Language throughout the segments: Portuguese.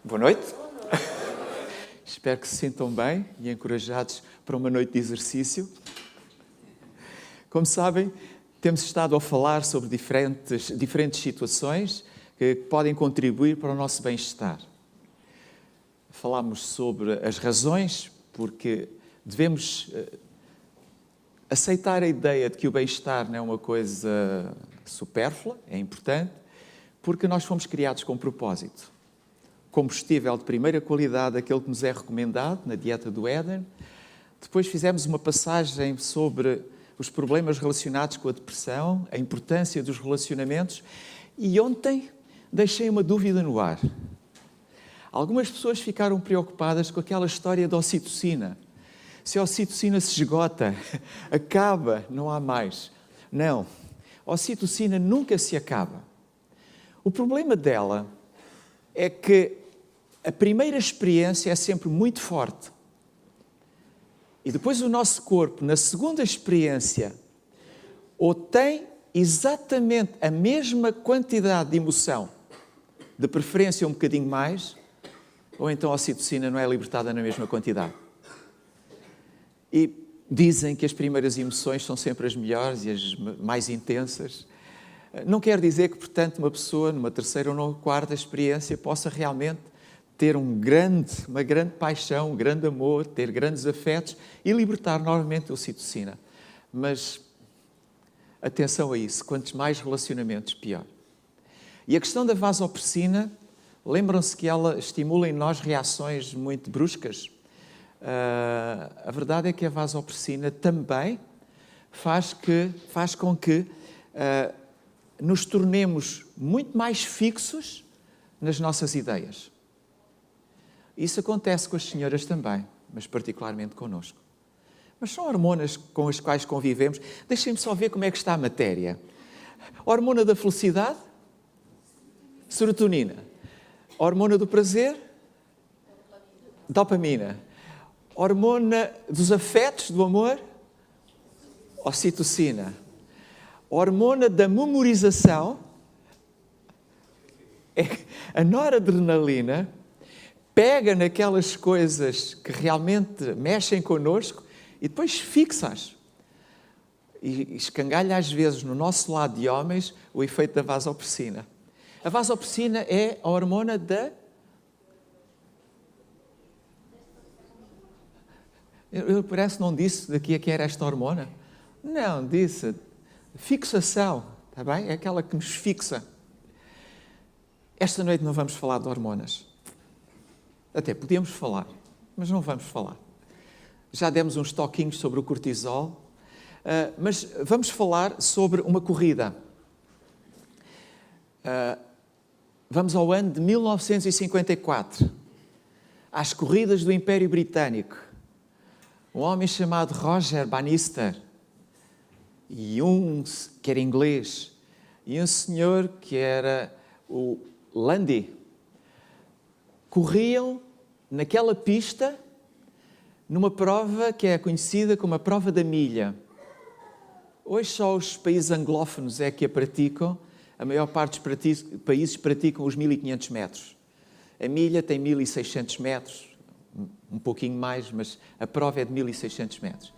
Boa noite. Espero que se sintam bem e encorajados para uma noite de exercício. Como sabem, temos estado a falar sobre diferentes situações que podem contribuir para o nosso bem-estar. Falámos sobre as razões porque devemos aceitar a ideia de que o bem-estar não é uma coisa supérflua, é importante, porque nós fomos criados com propósito. Combustível de primeira qualidade, aquele que nos é recomendado na dieta do Éden. Depois fizemos uma passagem sobre os problemas relacionados com a depressão, a importância dos relacionamentos. E ontem deixei uma dúvida no ar. Algumas pessoas ficaram preocupadas com aquela história da ocitocina. Se a ocitocina se esgota, acaba, não há mais. Não, a ocitocina nunca se acaba. O problema dela é que a primeira experiência é sempre muito forte. E depois o nosso corpo, na segunda experiência, ou tem exatamente a mesma quantidade de emoção, de preferência um bocadinho mais, ou então a ocitocina não é libertada na mesma quantidade. E dizem que as primeiras emoções são sempre as melhores e as mais intensas. Não quer dizer que, portanto, uma pessoa, numa terceira ou numa quarta experiência, possa realmente ter uma grande paixão, um grande amor, ter grandes afetos e libertar novamente a ocitocina. Mas atenção a isso, quantos mais relacionamentos, pior. E a questão da vasopressina, lembram-se que ela estimula em nós reações muito bruscas? A verdade é que a vasopressina também faz com que nos tornemos muito mais fixos nas nossas ideias. Isso acontece com as senhoras também, mas particularmente connosco. Mas são hormonas com as quais convivemos. Deixem-me só ver como é que está a matéria. Hormona da felicidade? Serotonina. Hormona do prazer? Dopamina. Hormona dos afetos, do amor? Ocitocina. Hormona da memorização? A noradrenalina. Pega naquelas coisas que realmente mexem connosco e depois fixa-as. E escangalha às vezes no nosso lado de homens o efeito da vasopressina. A vasopressina é a hormona da... Eu parece que não disse daqui a que era esta hormona. Não, disse fixação, está bem? É aquela que nos fixa. Esta noite não vamos falar de hormonas. Até podíamos falar, mas não vamos falar. Já demos uns toquinhos sobre o cortisol, mas vamos falar sobre uma corrida. Vamos ao ano de 1954, às corridas do Império Britânico. Um homem chamado Roger Bannister, e que era inglês, e um senhor que era o Lundy, corriam naquela pista numa prova que é conhecida como a prova da milha. Hoje só os países anglófonos é que a praticam. A maior parte dos países praticam os 1500 metros. A milha tem 1600 metros, um pouquinho mais, mas a prova é de 1600 metros.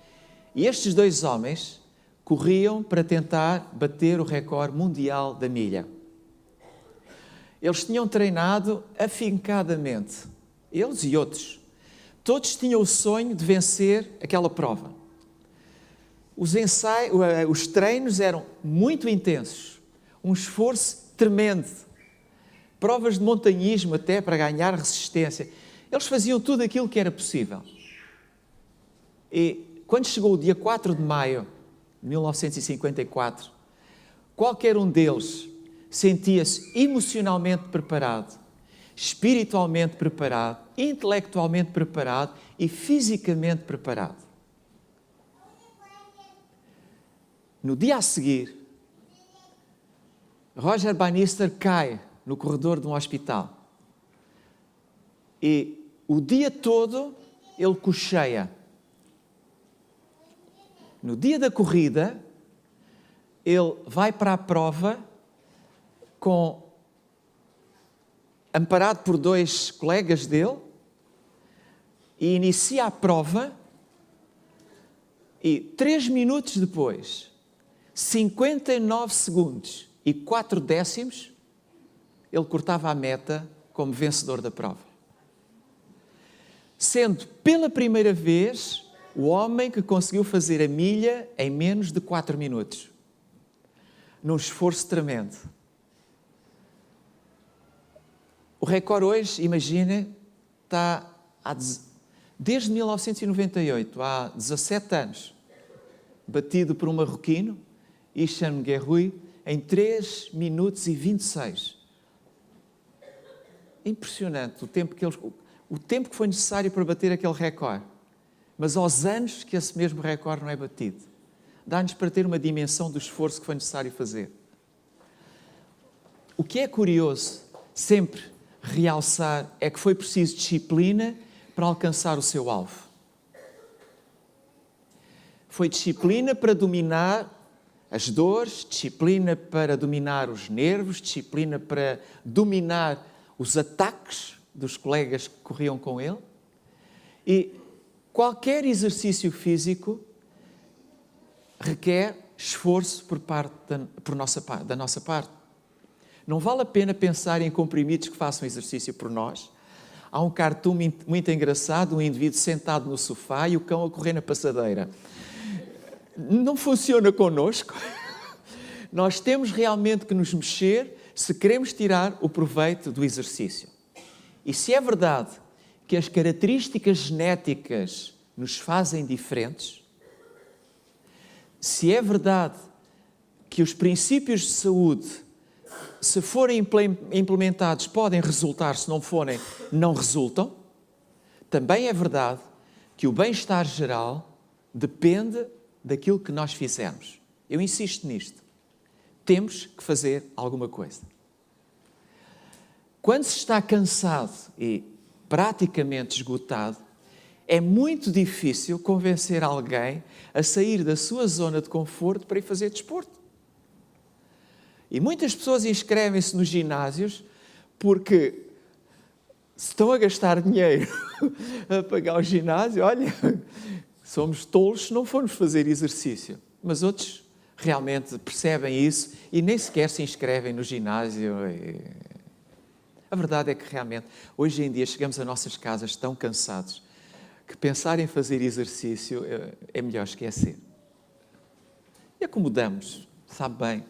E estes dois homens corriam para tentar bater o recorde mundial da milha. Eles tinham treinado afincadamente, eles e outros. Todos tinham o sonho de vencer aquela prova. Os treinos eram muito intensos, um esforço tremendo. Provas de montanhismo até para ganhar resistência. Eles faziam tudo aquilo que era possível. E quando chegou o dia 4 de maio de 1954, qualquer um deles sentia-se emocionalmente preparado, espiritualmente preparado, intelectualmente preparado e fisicamente preparado. No dia a seguir, Roger Bannister cai no corredor de um hospital. E o dia todo ele cocheia. No dia da corrida, ele vai para a prova com amparado por 2 colegas dele, e inicia a prova, e 3 minutos depois, 59 segundos e 4 décimos, ele cortava a meta como vencedor da prova. Sendo pela primeira vez o homem que conseguiu fazer a milha em menos de 4 minutos. Num esforço tremendo. O recorde hoje, imaginem, está desde 1998, há 17 anos, batido por um marroquino, Hicham Guerroui, em 3 minutos e 26. Impressionante o tempo que foi necessário para bater aquele recorde. Mas aos anos que esse mesmo recorde não é batido. Dá-nos para ter uma dimensão do esforço que foi necessário fazer. O que é curioso, sempre realçar, é que foi preciso disciplina para alcançar o seu alvo. Foi disciplina para dominar as dores, disciplina para dominar os nervos, disciplina para dominar os ataques dos colegas que corriam com ele. E qualquer exercício físico requer esforço da nossa parte. Não vale a pena pensar em comprimidos que façam exercício por nós. Há um cartoon muito engraçado, um indivíduo sentado no sofá e o cão a correr na passadeira. Não funciona connosco. Nós temos realmente que nos mexer se queremos tirar o proveito do exercício. E se é verdade que as características genéticas nos fazem diferentes, se é verdade que os princípios de saúde, se forem implementados, podem resultar, se não forem, não resultam, também é verdade que o bem-estar geral depende daquilo que nós fizermos. Eu insisto nisto. Temos que fazer alguma coisa. Quando se está cansado e praticamente esgotado, é muito difícil convencer alguém a sair da sua zona de conforto para ir fazer desporto. E muitas pessoas inscrevem-se nos ginásios porque se estão a gastar dinheiro a pagar o ginásio, olha, somos tolos se não formos fazer exercício. Mas outros realmente percebem isso e nem sequer se inscrevem no ginásio. A verdade é que realmente, hoje em dia, chegamos a nossas casas tão cansados que pensar em fazer exercício é melhor esquecer. E acomodamos, sabe bem.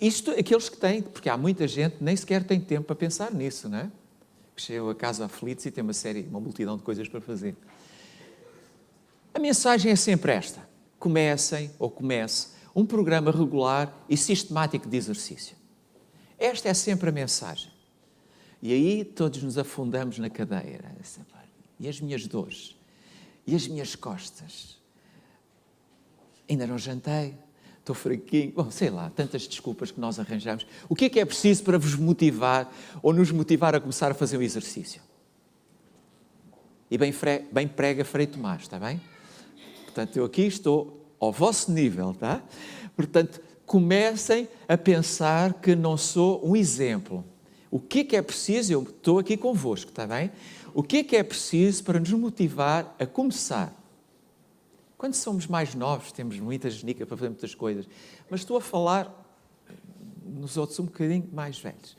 Isto, aqueles que têm, porque há muita gente que nem sequer tem tempo para pensar nisso, não é? Que chegam a casa aflitos e tem uma multidão de coisas para fazer. A mensagem é sempre esta. Comece um programa regular e sistemático de exercício. Esta é sempre a mensagem. E aí todos nos afundamos na cadeira. E as minhas dores? E as minhas costas? Ainda não jantei? Estou fraquinho? Bom, sei lá, tantas desculpas que nós arranjamos. O que é preciso para vos motivar ou nos motivar a começar a fazer o exercício? E bem prega Frei Tomás, está bem? Portanto, eu aqui estou ao vosso nível, tá? Portanto, comecem a pensar que não sou um exemplo. O que é preciso? Eu estou aqui convosco, está bem? O que é preciso para nos motivar a começar? Quando somos mais novos, temos muita genica para fazer muitas coisas, mas estou a falar nos outros um bocadinho mais velhos.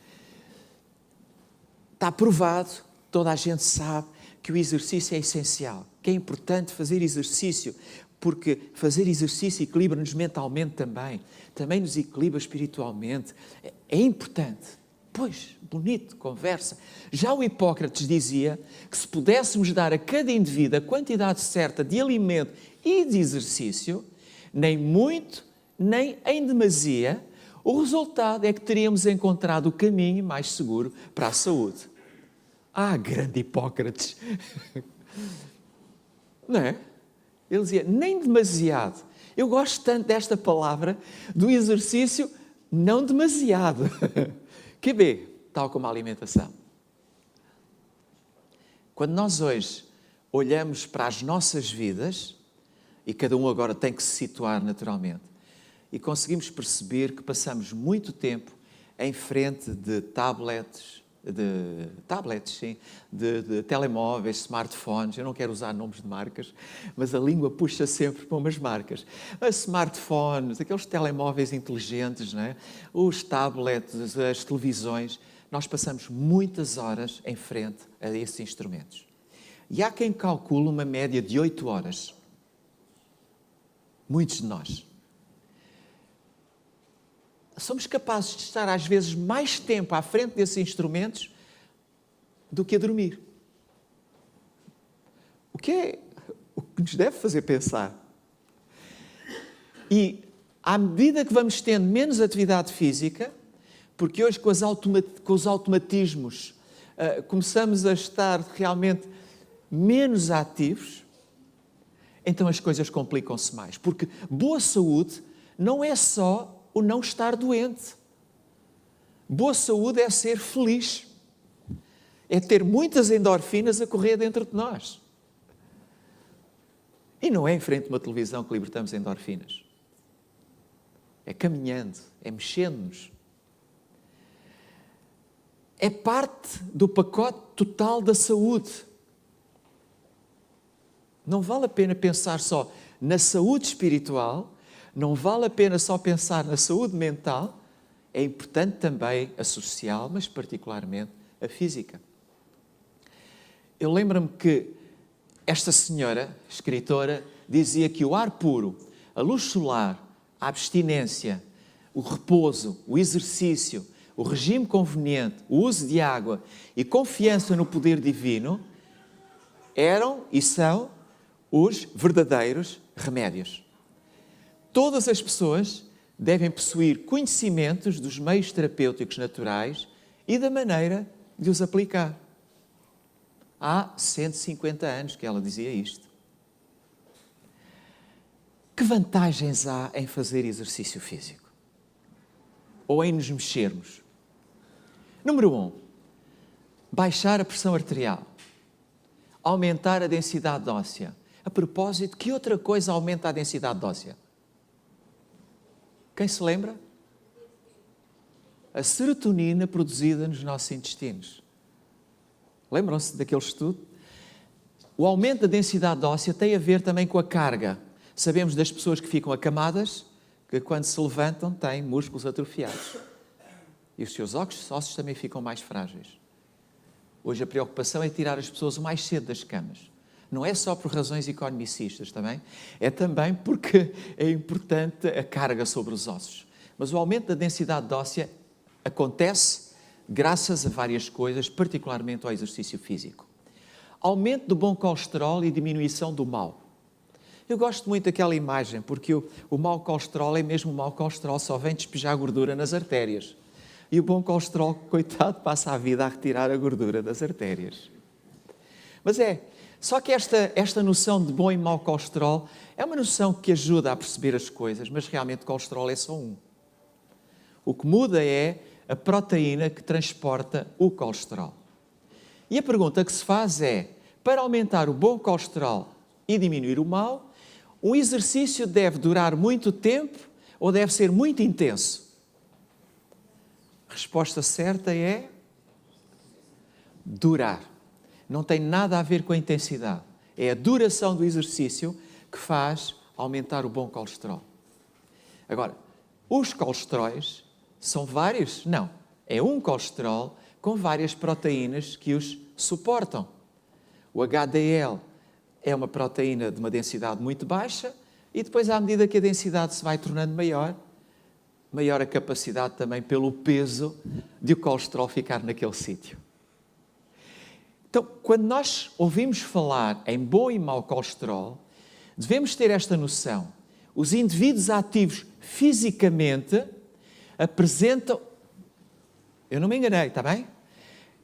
Está provado, toda a gente sabe que o exercício é essencial, que é importante fazer exercício, porque fazer exercício equilibra-nos mentalmente também nos equilibra espiritualmente. É importante. Pois, bonito, conversa. Já o Hipócrates dizia que se pudéssemos dar a cada indivíduo a quantidade certa de alimento e de exercício, nem muito, nem em demasia, o resultado é que teríamos encontrado o caminho mais seguro para a saúde. Ah, grande Hipócrates! Não é? Ele dizia, nem demasiado. Eu gosto tanto desta palavra, do exercício, não demasiado. QB, tal como a alimentação. Quando nós hoje olhamos para as nossas vidas, e cada um agora tem que se situar naturalmente, e conseguimos perceber que passamos muito tempo em frente de tablets, de tablets, sim, de telemóveis, smartphones. Eu não quero usar nomes de marcas, mas a língua puxa sempre para umas marcas. As smartphones, aqueles telemóveis inteligentes, não é? Os tablets, as televisões. Nós passamos muitas horas em frente a esses instrumentos. E há quem calcule uma média de 8 horas. Muitos de nós. Somos capazes de estar, às vezes, mais tempo à frente desses instrumentos do que a dormir. O que nos deve fazer pensar. E, à medida que vamos tendo menos atividade física, porque hoje com os automatismos começamos a estar realmente menos ativos, então as coisas complicam-se mais. Porque boa saúde não é só o não estar doente. Boa saúde é ser feliz. É ter muitas endorfinas a correr dentro de nós. E não é em frente a uma televisão que libertamos endorfinas. É caminhando, é mexendo-nos. É parte do pacote total da saúde. Não vale a pena pensar só na saúde espiritual, não vale a pena só pensar na saúde mental, é importante também a social, mas particularmente a física. Eu lembro-me que esta senhora, escritora, dizia que o ar puro, a luz solar, a abstinência, o repouso, o exercício, o regime conveniente, o uso de água e confiança no poder divino eram e são os verdadeiros remédios. Todas as pessoas devem possuir conhecimentos dos meios terapêuticos naturais e da maneira de os aplicar. Há 150 anos que ela dizia isto. Que vantagens há em fazer exercício físico? Ou em nos mexermos? Número 1, baixar a pressão arterial, aumentar a densidade óssea. A propósito, que outra coisa aumenta a densidade óssea? Quem se lembra? A serotonina produzida nos nossos intestinos. Lembram-se daquele estudo? O aumento da densidade óssea tem a ver também com a carga. Sabemos das pessoas que ficam acamadas, que quando se levantam têm músculos atrofiados. E os seus ossos também ficam mais frágeis. Hoje a preocupação é tirar as pessoas o mais cedo das camas. Não é só por razões economicistas também, é também porque é importante a carga sobre os ossos. Mas o aumento da densidade óssea acontece graças a várias coisas, particularmente ao exercício físico. Aumento do bom colesterol e diminuição do mau. Eu gosto muito daquela imagem, porque o mau colesterol é mesmo o mau colesterol, só vem despejar gordura nas artérias. E o bom colesterol, coitado, passa a vida a retirar a gordura das artérias. Mas só que esta noção de bom e mau colesterol é uma noção que ajuda a perceber as coisas, mas realmente o colesterol é só um. O que muda é a proteína que transporta o colesterol. E a pergunta que se faz é, para aumentar o bom colesterol e diminuir o mau, o exercício deve durar muito tempo ou deve ser muito intenso? A resposta certa é durar. Não tem nada a ver com a intensidade. É a duração do exercício que faz aumentar o bom colesterol. Agora, os colesteróis são vários? Não. É um colesterol com várias proteínas que os suportam. O HDL é uma proteína de uma densidade muito baixa e depois, à medida que a densidade se vai tornando maior a capacidade também pelo peso de o colesterol ficar naquele sítio. Então, quando nós ouvimos falar em bom e mau colesterol, devemos ter esta noção. Os indivíduos ativos fisicamente apresentam... Eu não me enganei, está bem?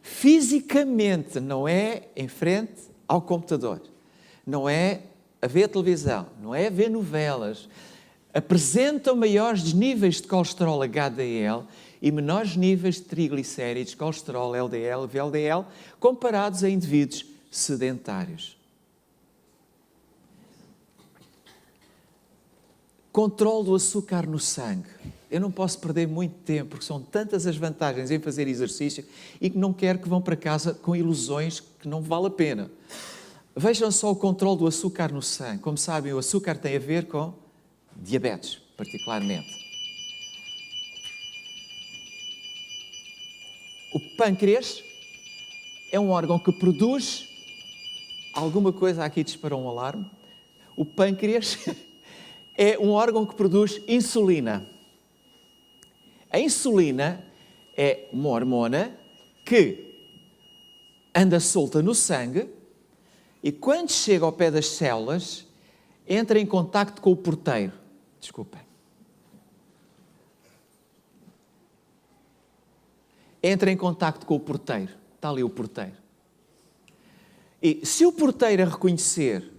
Fisicamente, não é em frente ao computador. Não é a ver televisão, não é a ver novelas. Apresentam maiores níveis de colesterol HDL e menores níveis de triglicéridos, colesterol LDL, VLDL, comparados a indivíduos sedentários. Controle do açúcar no sangue. eu não posso perder muito tempo, porque são tantas as vantagens em fazer exercício e que não quero que vão para casa com ilusões que não vale a pena. Vejam só o controle do açúcar no sangue. Como sabem, o açúcar tem a ver com diabetes, particularmente. O pâncreas é um órgão que produz... Alguma coisa aqui disparou um alarme. O pâncreas é um órgão que produz insulina. A insulina é uma hormona que anda solta no sangue e quando chega ao pé das células, entra em contacto com o porteiro. Desculpem. Entra em contacto com o porteiro. Está ali o porteiro. E se o porteiro a reconhecer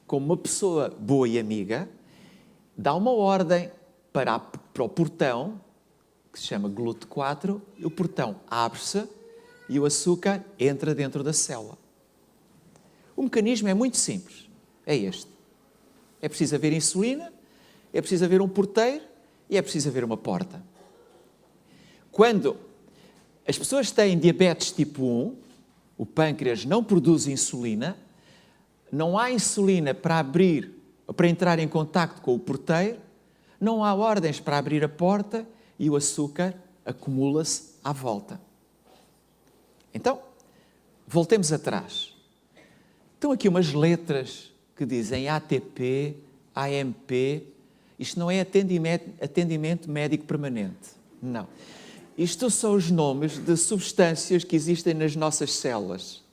como uma pessoa boa e amiga, dá uma ordem para o portão, que se chama GLUT4, e o portão abre-se e o açúcar entra dentro da célula. O mecanismo é muito simples. É este. É preciso haver insulina, é preciso haver um porteiro e é preciso haver uma porta. Quando as pessoas têm diabetes tipo 1, o pâncreas não produz insulina, não há insulina para entrar em contacto com o porteiro, não há ordens para abrir a porta e o açúcar acumula-se à volta. Então, voltemos atrás. Estão aqui umas letras que dizem ATP, AMP. Isto não é atendimento médico permanente. Não. Isto são os nomes de substâncias que existem nas nossas células.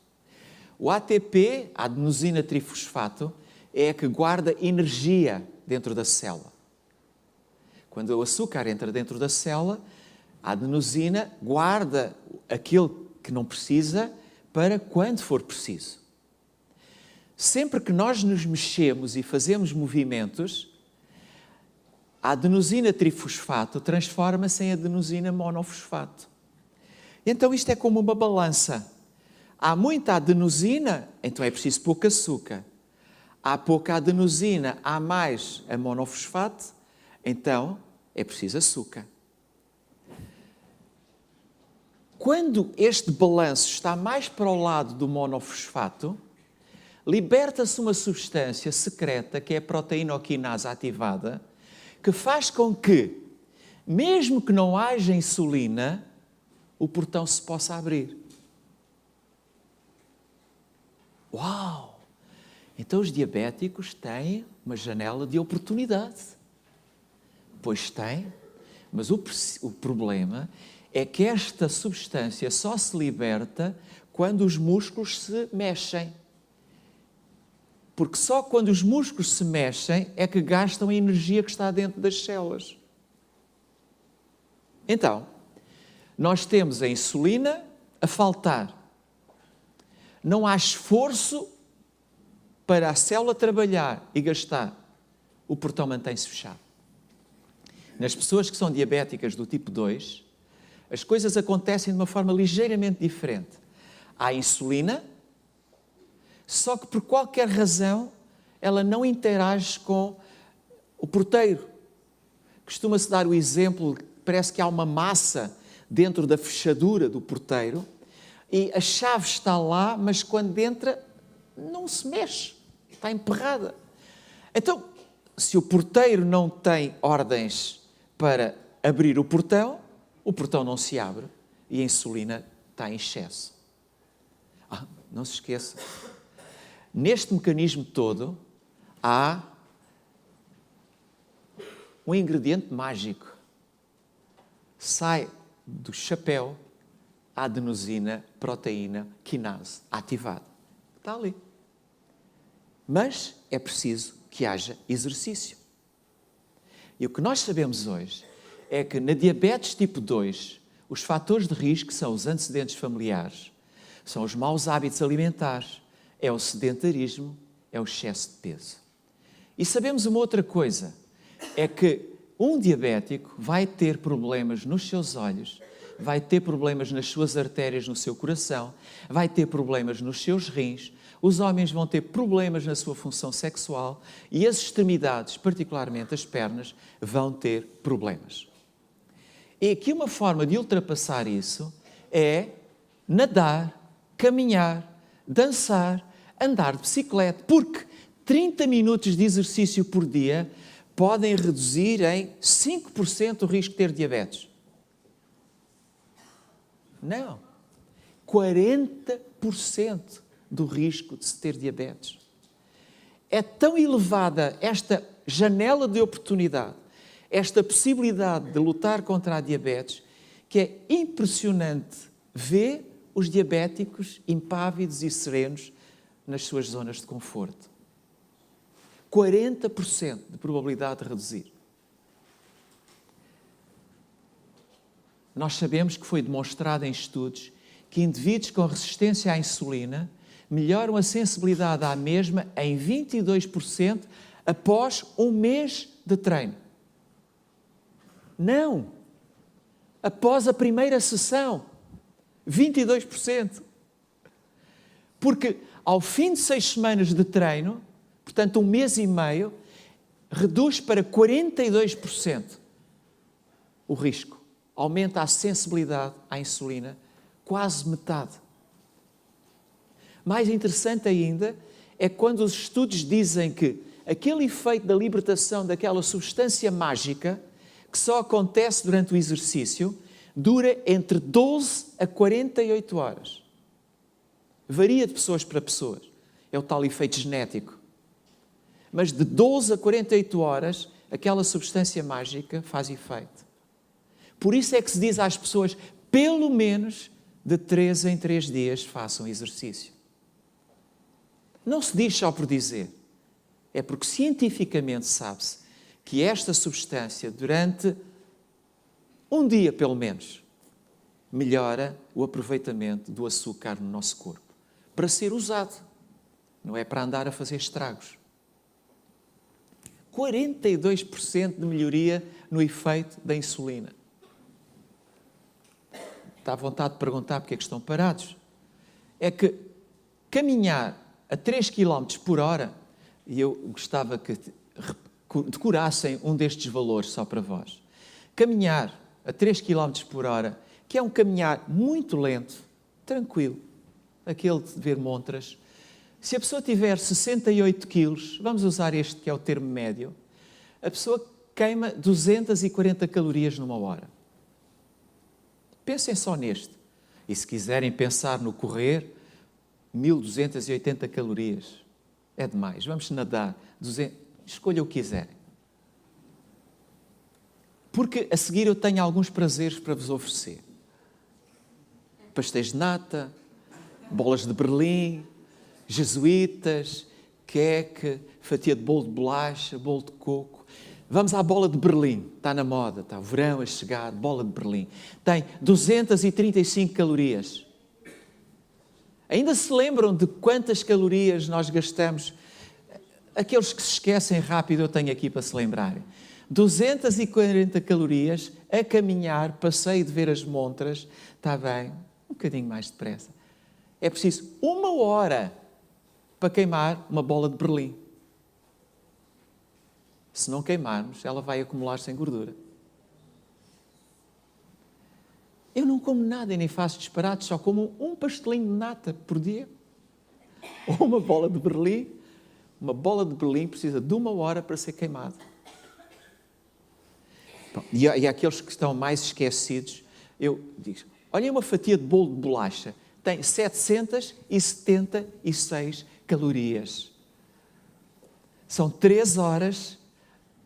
O ATP, a adenosina trifosfato, é a que guarda energia dentro da célula. Quando o açúcar entra dentro da célula, a adenosina guarda aquilo que não precisa para quando for preciso. Sempre que nós nos mexemos e fazemos movimentos, a adenosina trifosfato transforma-se em adenosina monofosfato. Então isto é como uma balança. Há muita adenosina, então é preciso pouco açúcar. Há pouca adenosina, há mais a monofosfato, então é preciso açúcar. Quando este balanço está mais para o lado do monofosfato, liberta-se uma substância secreta, que é a proteína quinase ativada, que faz com que, mesmo que não haja insulina, o portão se possa abrir. Uau! Então os diabéticos têm uma janela de oportunidade. Pois têm, mas o problema é que esta substância só se liberta quando os músculos se mexem. Porque só quando os músculos se mexem é que gastam a energia que está dentro das células. Então, nós temos a insulina a faltar. Não há esforço para a célula trabalhar e gastar. O portão mantém-se fechado. Nas pessoas que são diabéticas do tipo 2, as coisas acontecem de uma forma ligeiramente diferente. Há insulina, só que por qualquer razão ela não interage com o porteiro. Costuma-se dar o exemplo, parece que há uma massa dentro da fechadura do porteiro e a chave está lá, mas quando entra não se mexe, está emperrada. Então, se o porteiro não tem ordens para abrir o portão não se abre e a insulina está em excesso. Não se esqueça. Neste mecanismo todo, há um ingrediente mágico. Sai do chapéu a adenosina proteína quinase ativada. Está ali. Mas é preciso que haja exercício. E o que nós sabemos hoje é que na diabetes tipo 2, os fatores de risco são os antecedentes familiares, são os maus hábitos alimentares, é o sedentarismo, é o excesso de peso. E sabemos uma outra coisa, é que um diabético vai ter problemas nos seus olhos, vai ter problemas nas suas artérias, no seu coração, vai ter problemas nos seus rins, os homens vão ter problemas na sua função sexual e as extremidades, particularmente as pernas, vão ter problemas. E aqui uma forma de ultrapassar isso é nadar, caminhar, dançar, andar de bicicleta, porque 30 minutos de exercício por dia podem reduzir em 5% o risco de ter diabetes. Não. 40% do risco de se ter diabetes. É tão elevada esta janela de oportunidade, esta possibilidade de lutar contra a diabetes, que é impressionante ver os diabéticos impávidos e serenos nas suas zonas de conforto. 40% de probabilidade de reduzir. Nós sabemos que foi demonstrado em estudos que indivíduos com resistência à insulina melhoram a sensibilidade à mesma em 22% após um mês de treino. Não! Após a primeira sessão, 22%. Porque ao fim de 6 semanas de treino, portanto 1 mês e meio, reduz para 42% o risco. Aumenta a sensibilidade à insulina, quase metade. Mais interessante ainda é quando os estudos dizem que aquele efeito da libertação daquela substância mágica, que só acontece durante o exercício, dura entre 12 a 48 horas. Varia de pessoas para pessoas. É o tal efeito genético. Mas de 12 a 48 horas, aquela substância mágica faz efeito. Por isso é que se diz às pessoas, pelo menos de 3 em 3 dias façam exercício. Não se diz só por dizer. É porque cientificamente sabe-se que esta substância, durante um dia pelo menos, melhora o aproveitamento do açúcar no nosso corpo. Para ser usado. Não é para andar a fazer estragos. 42% de melhoria no efeito da insulina. Está à vontade de perguntar porque é que estão parados. É que caminhar a 3 km por hora, e eu gostava que decorassem um destes valores só para vós. Caminhar a 3 km por hora, que é um caminhar muito lento, tranquilo, aquele de ver montras. Se a pessoa tiver 68 quilos, vamos usar este que é o termo médio, a pessoa queima 240 calorias numa hora. Pensem só neste. E se quiserem pensar no correr, 1280 calorias. É demais. Vamos nadar. Escolha o que quiserem. Porque a seguir eu tenho alguns prazeres para vos oferecer. Pastéis de nata, bolas de Berlim, jesuítas, queque, fatia de bolo de bolacha, bolo de coco. Vamos à bola de Berlim, está na moda, está o verão a chegar, bola de Berlim. Tem 235 calorias. Ainda se lembram de quantas calorias nós gastamos? Aqueles que se esquecem rápido, eu tenho aqui para se lembrarem. 240 calorias a caminhar, passeio de ver as montras, está bem, um bocadinho mais depressa. É preciso 1 hora para queimar uma bola de Berlim. Se não queimarmos, ela vai acumular-se em gordura. Eu não como nada e nem faço disparates, só como um pastelinho de nata por dia. Ou uma bola de Berlim. Uma bola de Berlim precisa de 1 hora para ser queimada. E aqueles que estão mais esquecidos, eu digo, olhem uma fatia de bolo de bolacha. Tem 776 calorias. São 3 horas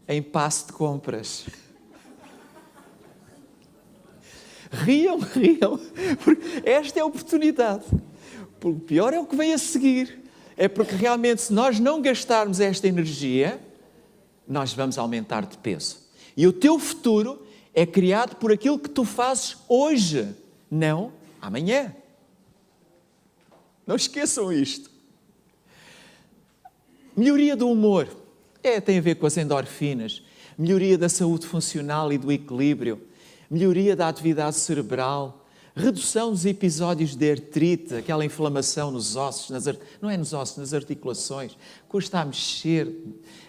em passo de compras. Riam, porque esta é a oportunidade. O pior é o que vem a seguir. É porque realmente, se nós não gastarmos esta energia, nós vamos aumentar de peso. E o teu futuro é criado por aquilo que tu fazes hoje, não amanhã. Não esqueçam isto. Melhoria do humor. Tem a ver com as endorfinas. Melhoria da saúde funcional e do equilíbrio. Melhoria da atividade cerebral. Redução dos episódios de artrite, aquela inflamação nos ossos, não é nos ossos, nas articulações. Custa a mexer.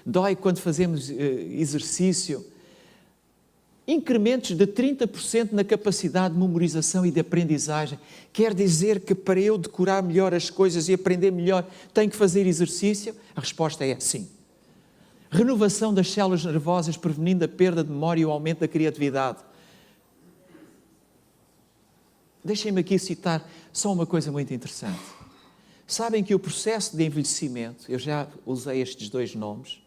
Dói quando fazemos exercício. incrementos de 30% na capacidade de memorização e de aprendizagem. Quer dizer que para eu decorar melhor as coisas e aprender melhor, tenho que fazer exercício? A resposta é sim. Renovação das células nervosas, prevenindo a perda de memória e o aumento da criatividade. Deixem-me aqui citar só uma coisa muito interessante. Sabem que o processo de envelhecimento, eu já usei estes dois nomes,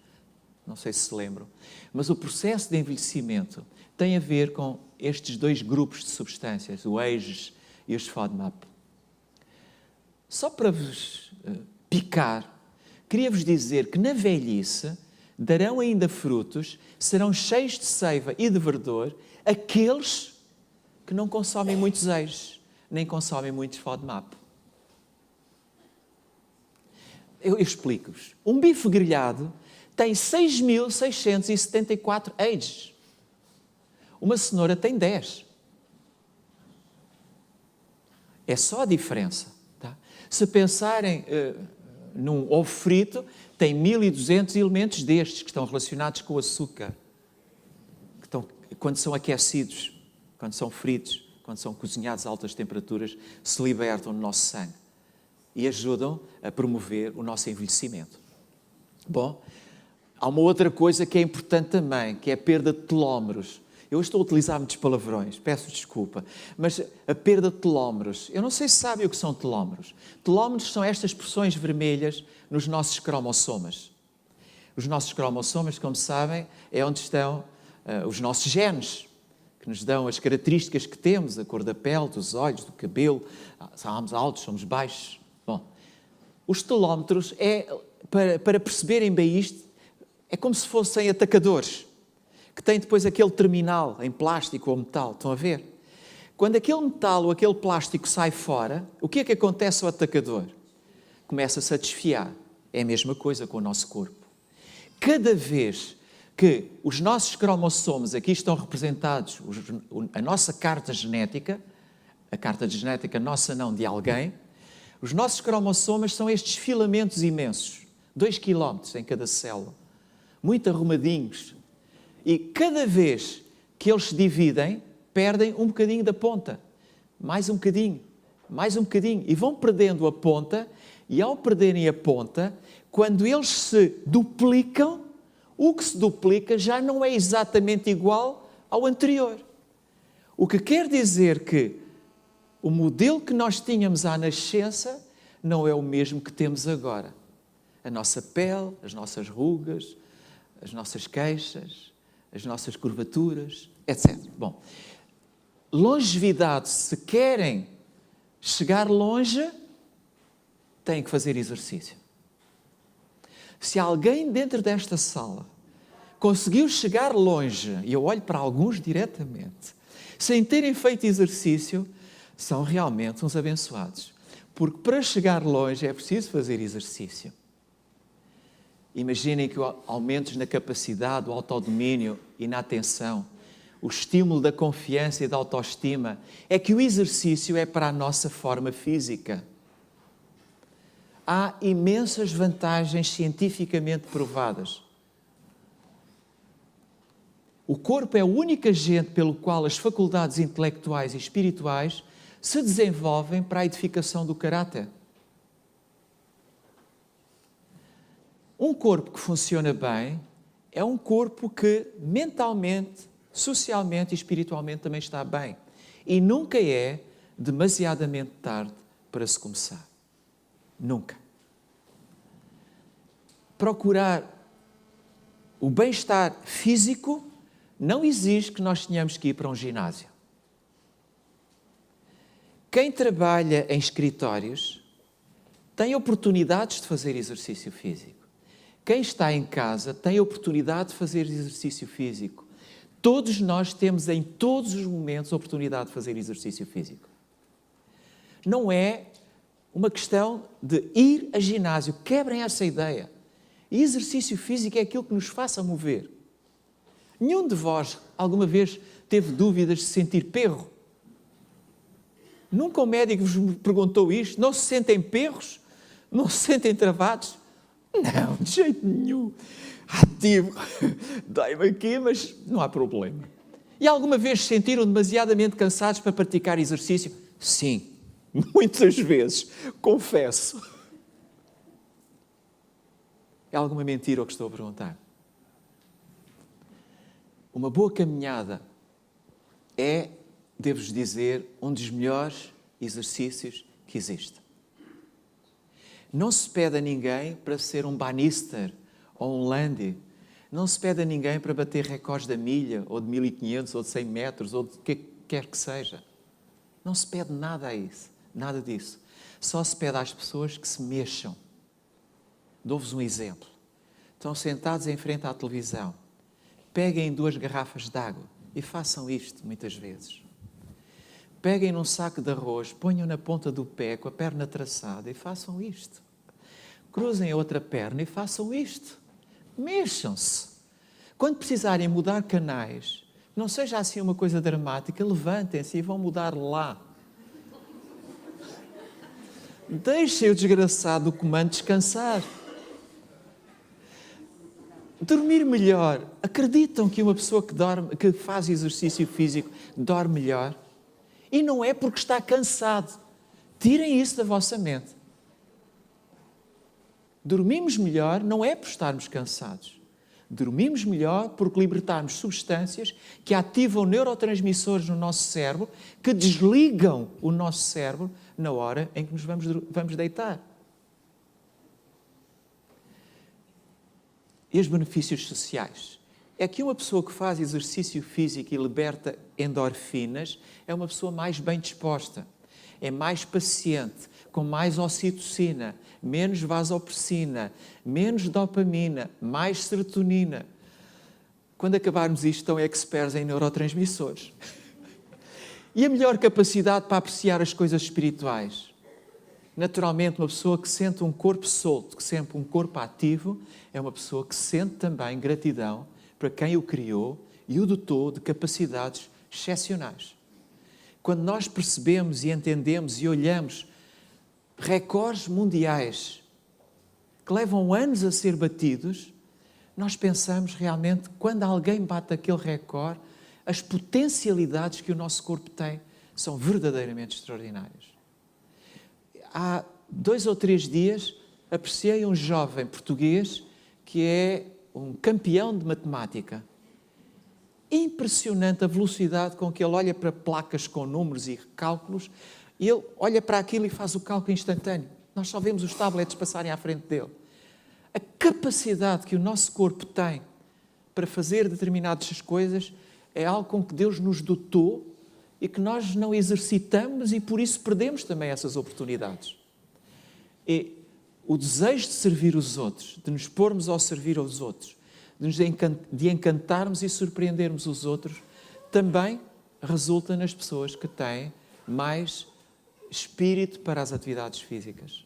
não sei se se lembram, mas o processo de envelhecimento tem a ver com estes dois grupos de substâncias, o AGEs e os FODMAP. Só para vos picar, queria-vos dizer que na velhice darão ainda frutos, serão cheios de seiva e de verdor, aqueles que não consomem muitos AGEs, nem consomem muitos FODMAP. Eu explico-vos. Um bife grelhado tem 6.674 AGEs. Uma cenoura tem 10. É só a diferença. Tá? Se pensarem num ovo frito, tem 1.200 elementos destes que estão relacionados com o açúcar. Quando são aquecidos, quando são fritos, quando são cozinhados a altas temperaturas, se libertam no nosso sangue e ajudam a promover o nosso envelhecimento. Bom, há uma outra coisa que é importante também, que é a perda de telómeros. Eu estou a utilizar muitos palavrões, peço desculpa, mas a perda de telómeros, eu não sei se sabem o que são telómeros. Telómeros são estas porções vermelhas nos nossos cromossomas. Os nossos cromossomas, como sabem, é onde estão os nossos genes, que nos dão as características que temos, a cor da pele, dos olhos, do cabelo, somos altos, somos baixos. Bom, os telómetros, para perceberem bem isto, é como se fossem atacadores, que têm depois aquele terminal em plástico ou metal, estão a ver? Quando aquele metal ou aquele plástico sai fora, o que é que acontece ao atacador? Começa-se a desfiar. É a mesma coisa com o nosso corpo. Cada vez que os nossos cromossomos, aqui estão representados, a nossa carta genética, a carta genética nossa não, de alguém, os nossos cromossomas são estes filamentos imensos, 2 km em cada célula, muito arrumadinhos, e cada vez que eles se dividem, perdem um bocadinho da ponta, mais um bocadinho, e vão perdendo a ponta, e ao perderem a ponta, quando eles se duplicam, o que se duplica já não é exatamente igual ao anterior. O que quer dizer que o modelo que nós tínhamos à nascença não é o mesmo que temos agora. A nossa pele, as nossas rugas, as nossas queixas, as nossas curvaturas, etc. Bom, longevidade, se querem chegar longe, têm que fazer exercício. Se alguém dentro desta sala conseguiu chegar longe, e eu olho para alguns diretamente, sem terem feito exercício, são realmente uns abençoados. Porque para chegar longe é preciso fazer exercício. Imaginem que aumentos na capacidade, o autodomínio e na atenção, o estímulo da confiança e da autoestima, é que o exercício é para a nossa forma física. Há imensas vantagens cientificamente provadas. O corpo é o único agente pelo qual as faculdades intelectuais e espirituais se desenvolvem para a edificação do caráter. Um corpo que funciona bem é um corpo que mentalmente, socialmente e espiritualmente também está bem. E nunca é demasiadamente tarde para se começar. Nunca. Procurar o bem-estar físico não exige que nós tenhamos que ir para um ginásio. Quem trabalha em escritórios tem oportunidades de fazer exercício físico. Quem está em casa tem oportunidade de fazer exercício físico. Todos nós temos em todos os momentos a oportunidade de fazer exercício físico. Não é uma questão de ir a ginásio. Quebrem essa ideia. E exercício físico é aquilo que nos faça mover. Nenhum de vós alguma vez teve dúvidas de sentir perro? Nunca o médico vos perguntou isto? Não se sentem perros? Não se sentem travados? Não, de jeito nenhum. Ativo. Dói-me aqui, mas não há problema. E alguma vez se sentiram demasiadamente cansados para praticar exercício? Sim, muitas vezes, confesso. É alguma mentira o que estou a perguntar? Uma boa caminhada é, devo-vos dizer, um dos melhores exercícios que existe. Não se pede a ninguém para ser um Bannister ou um Landy. Não se pede a ninguém para bater recordes da milha, ou de 1500, ou de 100 metros, ou de que quer que seja. Não se pede nada a isso, nada disso. Só se pede às pessoas que se mexam. Dou-vos um exemplo. Estão sentados em frente à televisão. Peguem 2 garrafas de água e façam isto muitas vezes. Peguem num saco de arroz, ponham na ponta do pé com a perna traçada e façam isto. Cruzem a outra perna e façam isto. Mexam-se. Quando precisarem mudar canais, não seja assim uma coisa dramática, levantem-se e vão mudar lá. Deixem o desgraçado do comando descansar. Dormir melhor. Acreditam que uma pessoa que faz exercício físico dorme melhor? E não é porque está cansado. Tirem isso da vossa mente. Dormimos melhor não é por estarmos cansados. Dormimos melhor porque libertarmos substâncias que ativam neurotransmissores no nosso cérebro, que desligam o nosso cérebro na hora em que nos vamos deitar. E os benefícios sociais? É que uma pessoa que faz exercício físico e liberta endorfinas é uma pessoa mais bem disposta, é mais paciente, com mais ocitocina, menos vasopressina, menos dopamina, mais serotonina. Quando acabarmos isto, estão experts em neurotransmissores. E a melhor capacidade para apreciar as coisas espirituais? Naturalmente, uma pessoa que sente um corpo solto, que sente um corpo ativo, é uma pessoa que sente também gratidão para quem o criou e o dotou de capacidades excepcionais. Quando nós percebemos e entendemos e olhamos recordes mundiais que levam anos a ser batidos, nós pensamos realmente, quando alguém bate aquele recorde, as potencialidades que o nosso corpo tem são verdadeiramente extraordinárias. Há 2 ou 3 dias apreciei um jovem português que é um campeão de matemática. Impressionante a velocidade com que ele olha para placas com números e cálculos e ele olha para aquilo e faz o cálculo instantâneo. Nós só vemos os tablets passarem à frente dele. A capacidade que o nosso corpo tem para fazer determinadas coisas é algo com que Deus nos dotou e que nós não exercitamos e por isso perdemos também essas oportunidades. E o desejo de servir os outros, de nos pormos ao servir aos outros, de encantarmos e surpreendermos os outros, também resulta nas pessoas que têm mais espírito para as atividades físicas.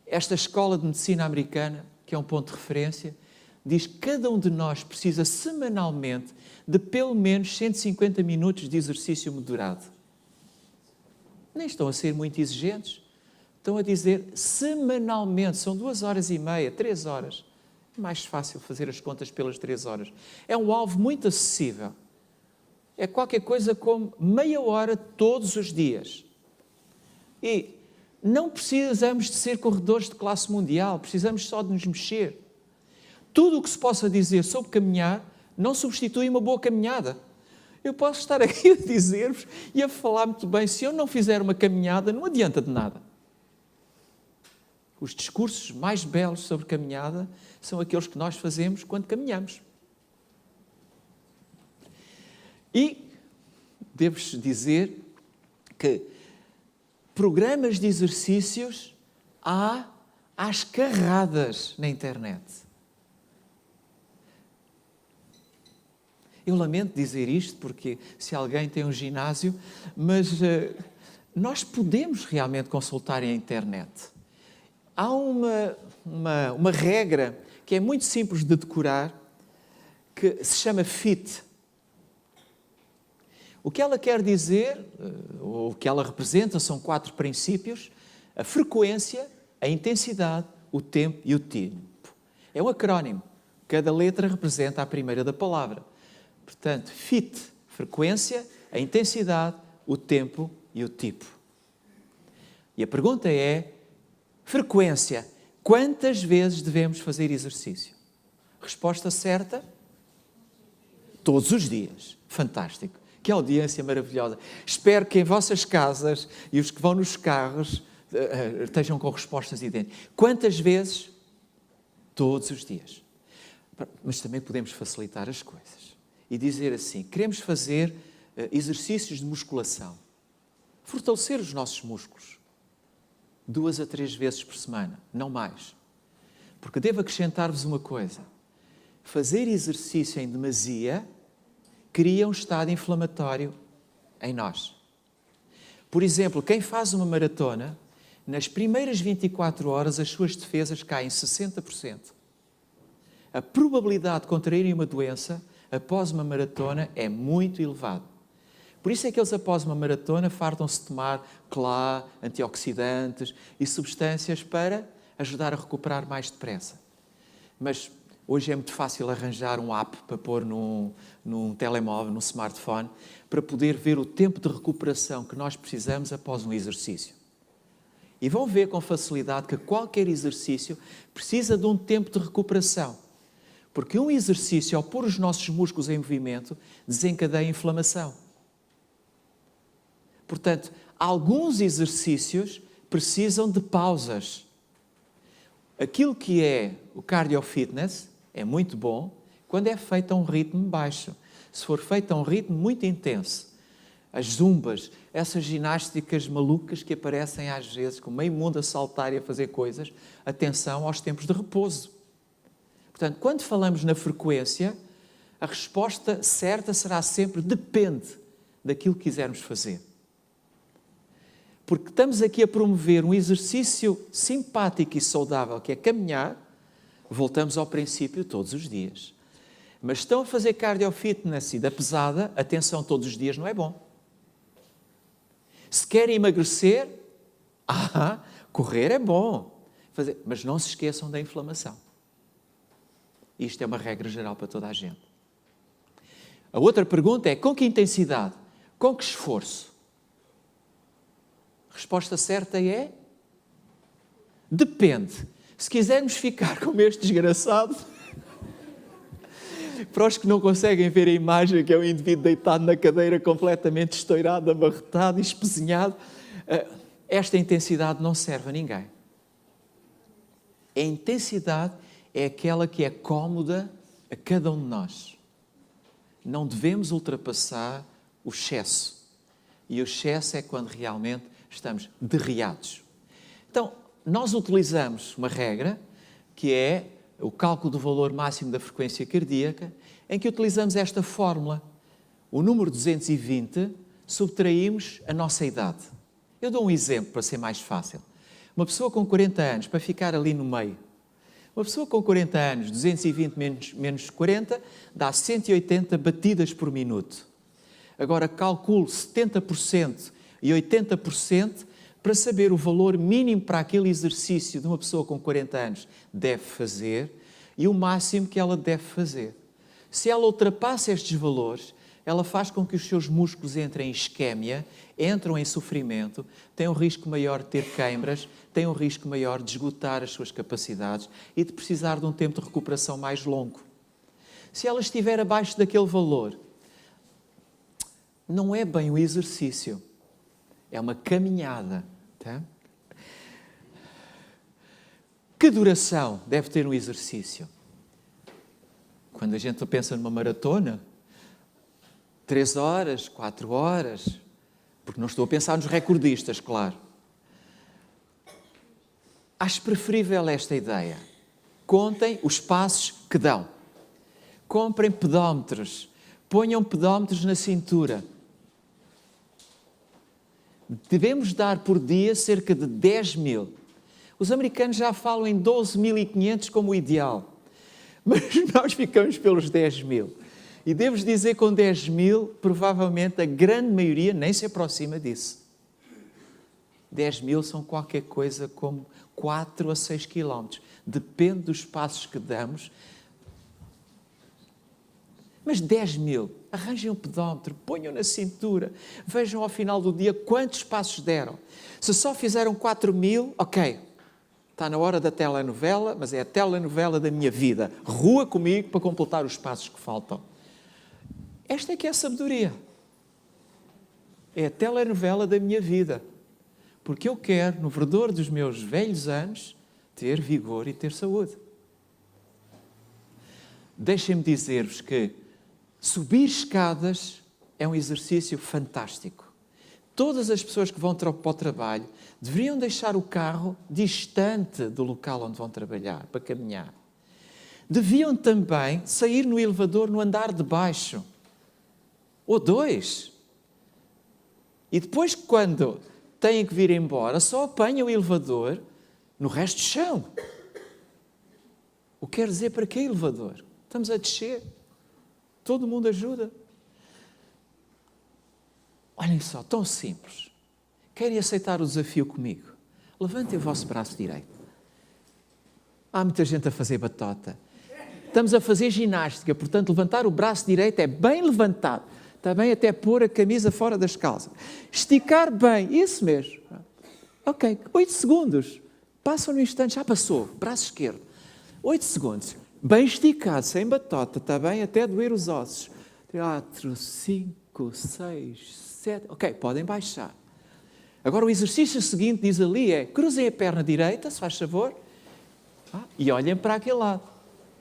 Esta escola de medicina americana, que é um ponto de referência, diz que cada um de nós precisa semanalmente de pelo menos 150 minutos de exercício moderado. Nem estão a ser muito exigentes. Estão a dizer semanalmente, são 2h30, 3 horas. É mais fácil fazer as contas pelas 3 horas. É um alvo muito acessível. É qualquer coisa como meia hora todos os dias. E não precisamos de ser corredores de classe mundial, precisamos só de nos mexer. Tudo o que se possa dizer sobre caminhar não substitui uma boa caminhada. Eu posso estar aqui a dizer-vos e a falar muito bem, se eu não fizer uma caminhada, não adianta de nada. Os discursos mais belos sobre caminhada são aqueles que nós fazemos quando caminhamos. E devo-vos dizer que programas de exercícios há às carradas na internet. Eu lamento dizer isto porque se alguém tem um ginásio, mas nós podemos realmente consultar a internet. Há uma regra que é muito simples de decorar, que se chama FIT. O que ela quer dizer, ou o que ela representa, são 4 princípios: a frequência, a intensidade, o tempo e o tempo. É um acrónimo. Cada letra representa a primeira da palavra. Portanto, FIT frequência, a intensidade, o tempo e o tipo. E a pergunta é, frequência, quantas vezes devemos fazer exercício? Resposta certa? Todos os dias. Fantástico. Que audiência maravilhosa. Espero que em vossas casas e os que vão nos carros estejam com respostas idênticas. Quantas vezes? Todos os dias. Mas também podemos facilitar as coisas e dizer assim, queremos fazer exercícios de musculação, fortalecer os nossos músculos 2 a 3 vezes por semana, não mais. Porque devo acrescentar-vos uma coisa, fazer exercício em demasia cria um estado inflamatório em nós. Por exemplo, quem faz uma maratona, nas primeiras 24 horas as suas defesas caem 60%. A probabilidade de contraírem uma doença após uma maratona é muito elevada. Por isso é que eles após uma maratona fartam-se de tomar CLA, antioxidantes e substâncias para ajudar a recuperar mais depressa. Mas hoje é muito fácil arranjar um app para pôr num telemóvel, num smartphone, para poder ver o tempo de recuperação que nós precisamos após um exercício. E vão ver com facilidade que qualquer exercício precisa de um tempo de recuperação. Porque um exercício, ao pôr os nossos músculos em movimento, desencadeia inflamação. Portanto, alguns exercícios precisam de pausas. Aquilo que é o cardio fitness é muito bom quando é feito a um ritmo baixo. Se for feito a um ritmo muito intenso, as zumbas, essas ginásticas malucas que aparecem às vezes com meio mundo a saltar e a fazer coisas, atenção aos tempos de repouso. Portanto, quando falamos na frequência, a resposta certa será sempre depende daquilo que quisermos fazer. Porque estamos aqui a promover um exercício simpático e saudável, que é caminhar, voltamos ao princípio todos os dias. Mas estão a fazer cardio fitness e da pesada, atenção, todos os dias não é bom. Se querem emagrecer, correr é bom, mas não se esqueçam da inflamação. Isto é uma regra geral para toda a gente. A outra pergunta é, com que intensidade? Com que esforço? A resposta certa é, depende. Se quisermos ficar como este desgraçado, para os que não conseguem ver a imagem, que é um indivíduo deitado na cadeira, completamente estourado, amarretado, espezinhado, esta intensidade não serve a ninguém. A intensidade é aquela que é cómoda a cada um de nós. Não devemos ultrapassar o excesso. E o excesso é quando realmente estamos derriados. Então, nós utilizamos uma regra, que é o cálculo do valor máximo da frequência cardíaca, em que utilizamos esta fórmula. O número 220, subtraímos a nossa idade. Eu dou um exemplo para ser mais fácil. Uma pessoa com 40 anos, para ficar ali no meio, uma pessoa com 40 anos, 220 menos 40, dá 180 batidas por minuto. Agora calculo 70% e 80% para saber o valor mínimo para aquele exercício de uma pessoa com 40 anos deve fazer e o máximo que ela deve fazer. Se ela ultrapassa estes valores, ela faz com que os seus músculos entrem em isquémia, entram em sofrimento, têm um risco maior de ter queimbras, têm um risco maior de esgotar as suas capacidades e de precisar de um tempo de recuperação mais longo. Se ela estiver abaixo daquele valor, não é bem um exercício, é uma caminhada. Tá? Que duração deve ter um exercício? Quando a gente pensa numa maratona, 3 horas, 4 horas, porque não estou a pensar nos recordistas, claro. Acho preferível esta ideia. Contem os passos que dão. Comprem pedómetros. Ponham pedómetros na cintura. Devemos dar por dia cerca de 10.000. Os americanos já falam em 12.500 como o ideal. Mas nós ficamos pelos 10.000. E devo dizer que com 10.000, provavelmente a grande maioria nem se aproxima disso. 10.000 são qualquer coisa como 4 a 6 quilómetros. Depende dos passos que damos. Mas 10.000, arranjem um pedómetro, ponham na cintura, vejam ao final do dia quantos passos deram. Se só fizeram 4.000, ok, está na hora da telenovela, mas é a telenovela da minha vida. Rua comigo para completar os passos que faltam. Esta é que é a sabedoria. É a telenovela da minha vida. Porque eu quero, no verdor dos meus velhos anos, ter vigor e ter saúde. Deixem-me dizer-vos que subir escadas é um exercício fantástico. Todas as pessoas que vão para o trabalho deveriam deixar o carro distante do local onde vão trabalhar, para caminhar. Deviam também sair no elevador no andar de baixo. Ou 2. E depois, quando têm que vir embora, só apanham o elevador no resto do chão. O que quer dizer, para que elevador? Estamos a descer. Todo mundo ajuda. Olhem só, tão simples. Querem aceitar o desafio comigo? Levantem o vosso braço direito. Há muita gente a fazer batota. Estamos a fazer ginástica, portanto, levantar o braço direito é bem levantado. Está bem até pôr a camisa fora das calças. Esticar bem, isso mesmo. Ok, 8 segundos. Passam no instante, já passou. Braço esquerdo. 8 segundos. Bem esticado, sem batota, está bem? Até doer os ossos. 4, 5, 6, 7... Ok, podem baixar. Agora o exercício seguinte, diz ali, é cruzem a perna direita, se faz favor, e olhem para aquele lado.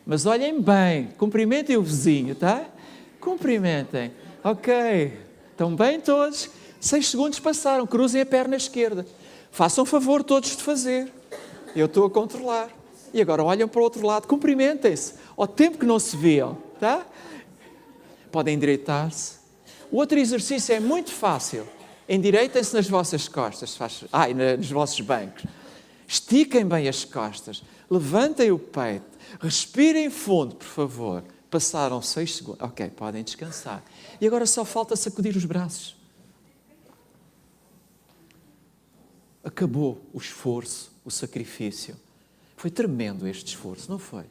Mas olhem bem, cumprimentem o vizinho, tá? Cumprimentem. Ok, estão bem todos. 6 segundos passaram, cruzem a perna esquerda. Façam favor todos de fazer. Eu estou a controlar. E agora olham para o outro lado, cumprimentem-se. Ao tempo que não se viam, tá? Podem endireitar-se. O outro exercício é muito fácil. Endireitem-se nas vossas costas, nos vossos bancos. Estiquem bem as costas. Levantem o peito. Respirem fundo, por favor. Passaram 6 segundos. Ok, podem descansar. E agora só falta sacudir os braços. Acabou o esforço, o sacrifício. Foi tremendo este esforço, não foi?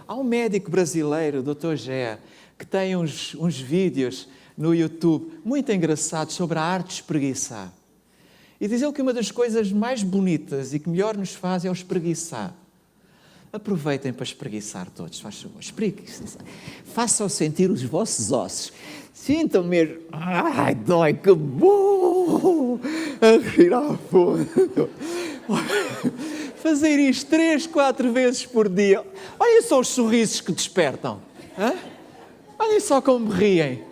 Há um médico brasileiro, o Dr. Gé, que tem uns vídeos no YouTube muito engraçados sobre a arte de espreguiçar. E diz ele que uma das coisas mais bonitas e que melhor nos faz é o espreguiçar. Aproveitem para espreguiçar todos, faz favor. Espreguiçem. Façam sentir os vossos ossos. Sintam mesmo. Ai, dói, que bom! A respirar fundo. Fazer isto 3, 4 vezes por dia. Olhem só os sorrisos que despertam. Hã? Olhem só como riem.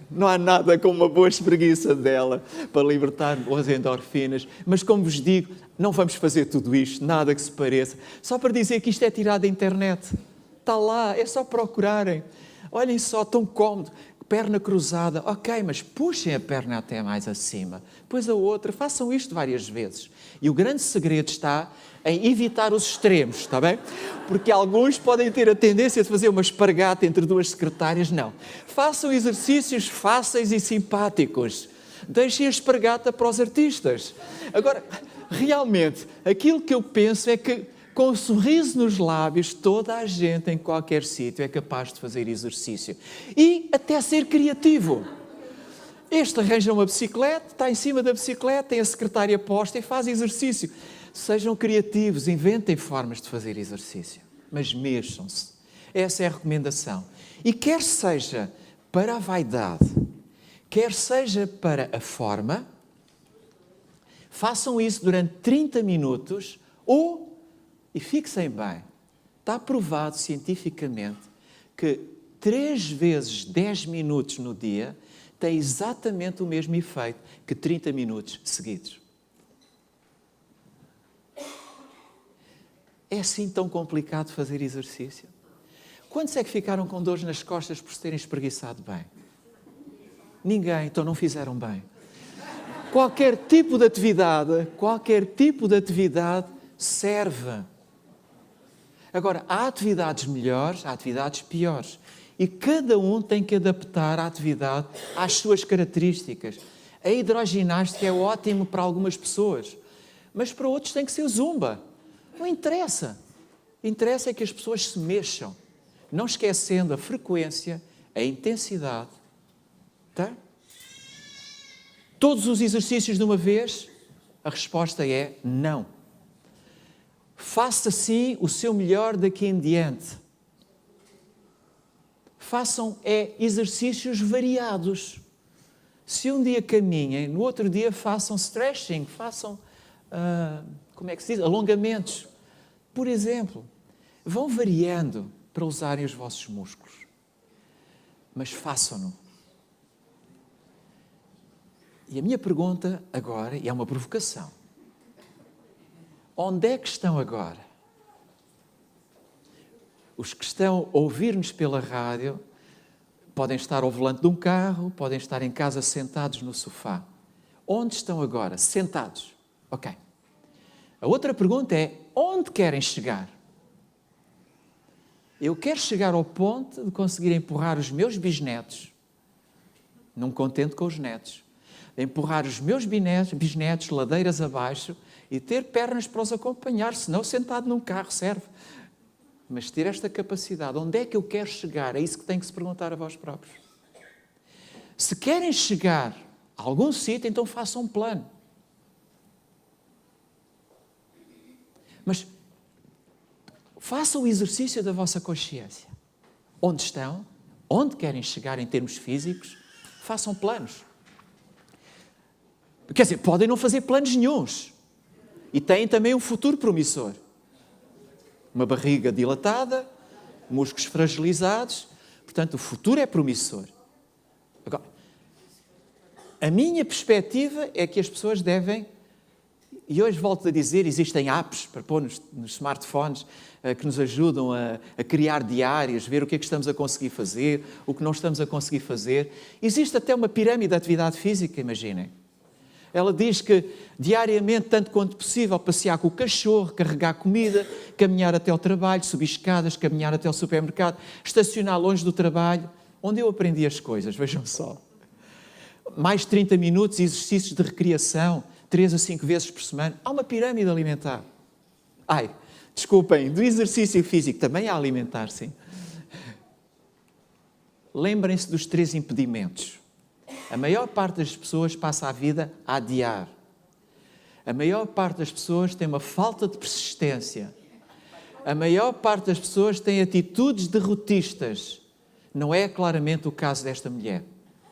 Não há nada como uma boa espreguiça dela para libertar as endorfinas. Mas, como vos digo, não vamos fazer tudo isto, nada que se pareça. Só para dizer que isto é tirado da internet. Está lá, é só procurarem. Olhem só, tão cómodo. Perna cruzada. Ok, mas puxem a perna até mais acima. Depois a outra. Façam isto várias vezes. E o grande segredo está em evitar os extremos, está bem? Porque alguns podem ter a tendência de fazer uma espargata entre 2 secretárias. Não. Façam exercícios fáceis e simpáticos. Deixem a espargata para os artistas. Agora, realmente, aquilo que eu penso é que, com um sorriso nos lábios, toda a gente, em qualquer sítio, é capaz de fazer exercício. E até ser criativo. Este arranja uma bicicleta, está em cima da bicicleta, tem a secretária posta e faz exercício. Sejam criativos, inventem formas de fazer exercício. Mas mexam-se. Essa é a recomendação. E quer seja para a vaidade, quer seja para a forma, façam isso durante 30 minutos ou, e fixem bem, está provado cientificamente que 3 vezes 10 minutos no dia tem exatamente o mesmo efeito que 30 minutos seguidos. É assim tão complicado fazer exercício? Quantos é que ficaram com dores nas costas por se terem espreguiçado bem? Ninguém, então não fizeram bem. Qualquer tipo de atividade serve. Agora, há atividades melhores, há atividades piores. E cada um tem que adaptar a atividade às suas características. A hidroginástica é ótimo para algumas pessoas, mas para outros tem que ser zumba. Não interessa. Interessa é que as pessoas se mexam. não esquecendo a frequência, a intensidade, tá? Todos os exercícios de uma vez? A resposta é não. Faça sim o seu melhor daqui em diante. Façam exercícios variados. Se um dia caminhem, no outro dia façam stretching, façam, como é que se diz? Alongamentos. Por exemplo, vão variando para usarem os vossos músculos. Mas façam-no. E a minha pergunta agora, e é uma provocação: onde é que estão agora? Os que estão a ouvir-nos pela rádio podem estar ao volante de um carro, podem estar em casa sentados no sofá. Onde estão agora? Sentados. Ok. A outra pergunta é: onde querem chegar? Eu quero chegar ao ponto de conseguir empurrar os meus bisnetos, não contente com os netos, empurrar os meus bisnetos ladeiras abaixo e ter pernas para os acompanhar, senão sentado num carro serve. Mas ter esta capacidade, onde é que eu quero chegar? É isso que tem que se perguntar a vós próprios. Se querem chegar a algum sítio, então façam um plano. Mas façam o exercício da vossa consciência. Onde estão? Onde querem chegar em termos físicos? Façam planos. Quer dizer, podem não fazer planos nenhuns. E têm também um futuro promissor. Uma barriga dilatada, músculos fragilizados. Portanto, o futuro é promissor. Agora, a minha perspectiva é que as pessoas devem, e hoje volto a dizer, existem apps para pôr nos smartphones que nos ajudam a criar diários, ver o que é que estamos a conseguir fazer, o que não estamos a conseguir fazer. Existe até uma pirâmide de atividade física, imaginem. Ela diz que diariamente, tanto quanto possível, passear com o cachorro, carregar comida, caminhar até ao trabalho, subir escadas, caminhar até ao supermercado, estacionar longe do trabalho, onde eu aprendi as coisas, vejam só. Mais 30 minutos, exercícios de recreação, 3 a 5 vezes por semana. Há uma pirâmide alimentar. Desculpem, do exercício físico também há alimentar, sim. Lembrem-se dos 3 impedimentos. A maior parte das pessoas passa a vida a adiar. A maior parte das pessoas tem uma falta de persistência. A maior parte das pessoas tem atitudes derrotistas. Não é claramente o caso desta mulher,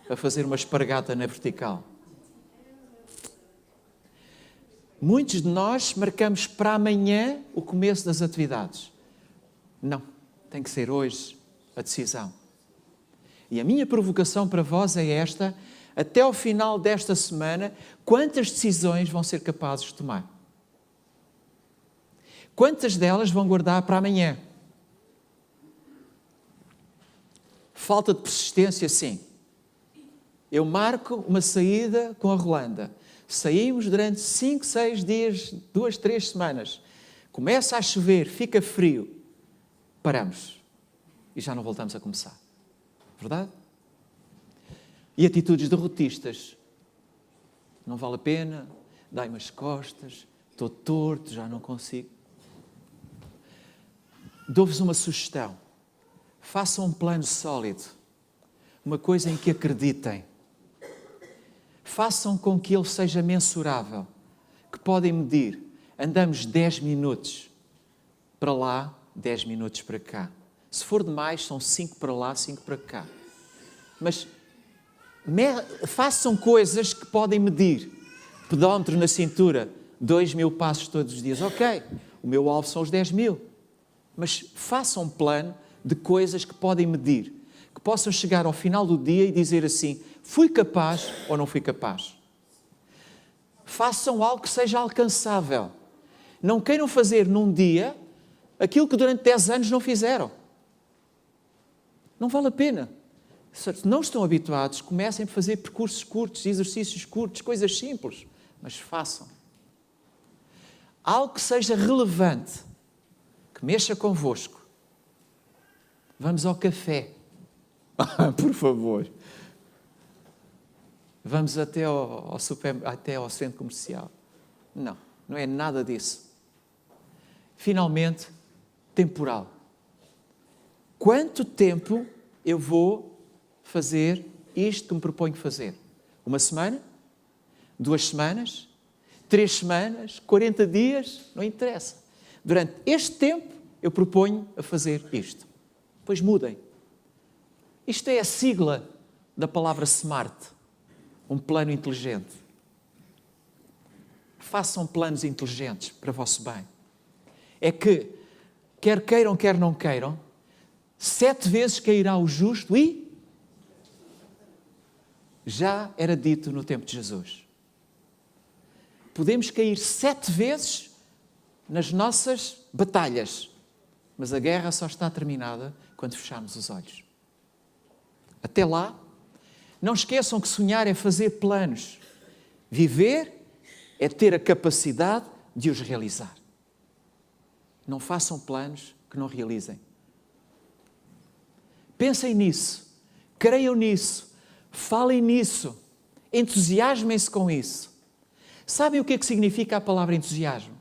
a fazer uma espargata na vertical. Muitos de nós marcamos para amanhã o começo das atividades. Não, tem que ser hoje a decisão. E a minha provocação para vós é esta: até ao final desta semana, quantas decisões vão ser capazes de tomar? Quantas delas vão guardar para amanhã? Falta de persistência, sim. Eu marco uma saída com a Rolanda. Saímos durante 5, 6 dias, 2, 3 semanas. Começa a chover, fica frio. Paramos. E já não voltamos a começar. Verdade? E atitudes derrotistas. Não vale a pena, dai-me as costas, estou torto, já não consigo. Dou-vos uma sugestão. Façam um plano sólido. Uma coisa em que acreditem. Façam com que ele seja mensurável. Que podem medir. Andamos 10 minutos para lá, 10 minutos para cá. Se for demais, são 5 para lá, 5 para cá. Mas façam coisas que podem medir. Pedómetro na cintura, 2.000 passos todos os dias. Ok, o meu alvo são os 10.000. Mas façam um plano de coisas que podem medir. Que possam chegar ao final do dia e dizer assim: fui capaz ou não fui capaz. Façam algo que seja alcançável. Não queiram fazer num dia aquilo que durante 10 anos não fizeram. Não vale a pena. Se não estão habituados, comecem a fazer percursos curtos, exercícios curtos, coisas simples, mas façam. Algo que seja relevante, que mexa convosco. Vamos ao café. Por favor. Vamos até ao centro comercial. Não, não é nada disso. Finalmente, temporal. Quanto tempo eu vou fazer isto que me proponho fazer? 1 semana? 2 semanas? 3 semanas? 40 dias? Não interessa. Durante este tempo eu proponho a fazer isto. Depois mudem. Isto é a sigla da palavra SMART. Um plano inteligente. Façam planos inteligentes para o vosso bem. É que, quer queiram, quer não queiram, 7 vezes cairá o justo e já era dito no tempo de Jesus. Podemos cair 7 vezes nas nossas batalhas, mas a guerra só está terminada quando fecharmos os olhos. Até lá, não esqueçam que sonhar é fazer planos. Viver é ter a capacidade de os realizar. Não façam planos que não realizem. Pensem nisso, creiam nisso, falem nisso, entusiasmem-se com isso. Sabem o que é que significa a palavra entusiasmo?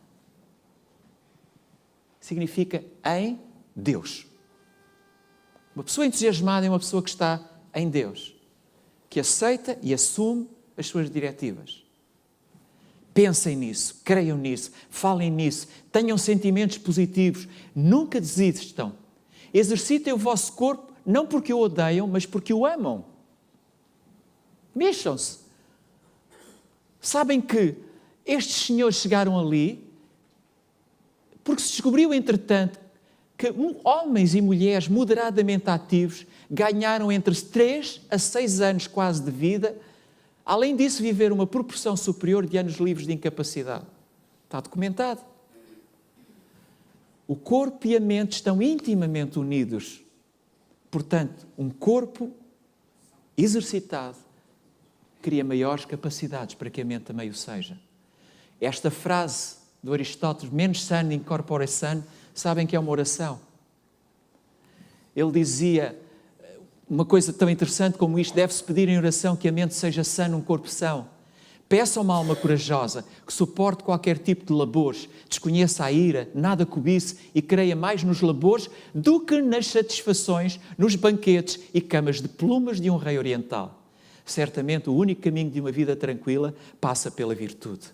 Significa em Deus. Uma pessoa entusiasmada é uma pessoa que está em Deus, que aceita e assume as suas diretivas. Pensem nisso, creiam nisso, falem nisso, tenham sentimentos positivos, nunca desistam. Exercitem o vosso corpo não porque o odeiam, mas porque o amam. Mexam-se. Sabem que estes senhores chegaram ali porque se descobriu, entretanto, que homens e mulheres moderadamente ativos ganharam entre 3 a 6 anos quase de vida. Além disso, viveram uma proporção superior de anos livres de incapacidade. Está documentado. O corpo e a mente estão intimamente unidos. Portanto, um corpo exercitado cria maiores capacidades para que a mente também o seja. Esta frase do Aristóteles, mens sana in corpore sano, sabem que é uma oração. Ele dizia uma coisa tão interessante como isto: deve-se pedir em oração que a mente seja sã num corpo são. Peça uma alma corajosa, que suporte qualquer tipo de labores, desconheça a ira, nada cobice e creia mais nos labores do que nas satisfações, nos banquetes e camas de plumas de um rei oriental. Certamente o único caminho de uma vida tranquila passa pela virtude.